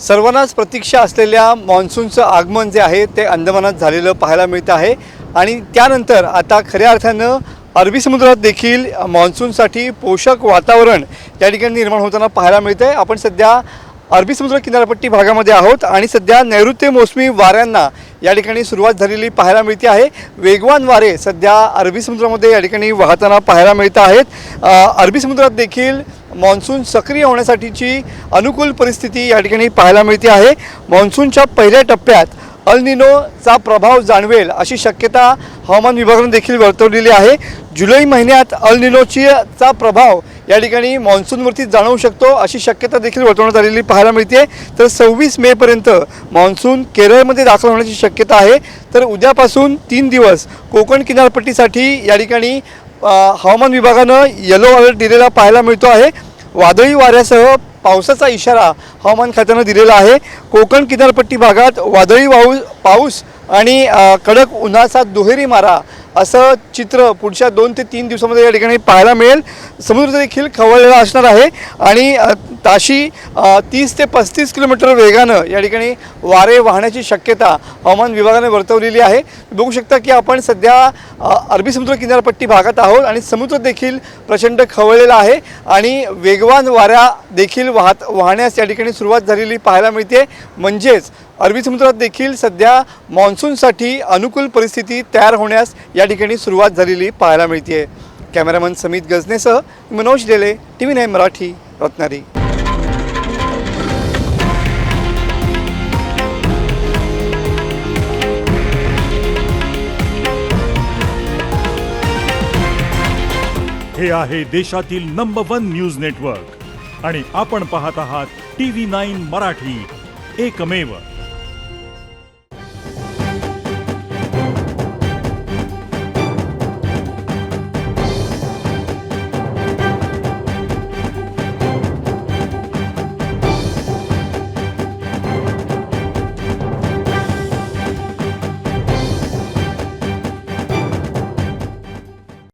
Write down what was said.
सर्वांनाच प्रतीक्षा असलेल्या मान्सूनचं आगमन जे आहे ते अंदमानात झालेलं पाहायला मिळतं आहे आणि त्यानंतर आता खऱ्या अर्थानं अरबी समुद्रात देखील मान्सूनसाठी पोषक वातावरण या ठिकाणी निर्माण होताना पाहायला मिळतं आहे। आपण सध्या अरबी समुद्र किनारपट्टी भागामध्ये आहोत आणि सध्या नैऋत्य मोसमी वाऱ्यांना या ठिकाणी सुरुवात झालेली पाहायला मिळते आहे। वेगवान वारे सध्या अरबी समुद्रामध्ये या ठिकाणी वाहताना पाहायला मिळत आहेत। अरबी समुद्रात देखील मान्सून सक्रिय होण्यासाठीची अनुकूल परिस्थिती या ठिकाणी पाहायला मिळते आहे। मान्सूनच्या पहिल्या टप्प्यात अल निनोचा प्रभाव जाणवेल अशी शक्यता हवामान विभागाने देखील वर्तवलेली आहे। जुलै महिन्यात अल निनोचा प्रभाव या ठिकाणी मान्सूनवरती जाणवू शकतो अशी शक्यता देखील वर्तवण्यात आलेली पाहायला मिळते। तर 26 मे पर्यंत मान्सून केरळमध्ये दाखल होण्याची शक्यता आहे। तर उद्यापासून 3 दिवस कोकण किनारपट्टीसाठी या ठिकाणी हवामान विभागानं येलो अलर्ट दिलेला पाहायला मिळतो आहे। वादळी वाऱ्यासह पावसाचा इशारा हवामान खात्यानं दिलेला आहे। कोकण किनारपट्टी भागात वादळी पाऊस आणि कडक उन्हाचा दुहेरी मारा असं चित्र पुढच्या 2 ते 3 दिवसांमध्ये या ठिकाणी पाहायला मिळेल। समुद्र देखील खवळलेला असणार आहे आणि ताशी 30 ते 35 किलोमीटर वेगानं या ठिकाणी वारे वाहण्याची शक्यता हवामान विभागाने वर्तवलेली आहे। बघू शकता की आपण सध्या अरबी समुद्र किनारपट्टी भागात आहोत आणि समुद्र देखील प्रचंड खवळलेला आहे आणि वेगवान वाऱ्या देखील वाहण्यास या ठिकाणी सुरुवात झालेली पाहायला मिळते। म्हणजेच अरबी समुद्रात देखील सध्या मान्सूनसाठी अनुकूल परिस्थिती तयार होण्यास या ठिकाणी सुरुवात झालेली पाहायला मिळते। कॅमेरामन समित गजनेसह मनोज डेले, TV9 मराठी, रत्नागिरी। हे आहे देशातील नंबर 1 न्यूज नेटवर्क आणि आपण पाहत आहात TV9 मराठी, एकमेव।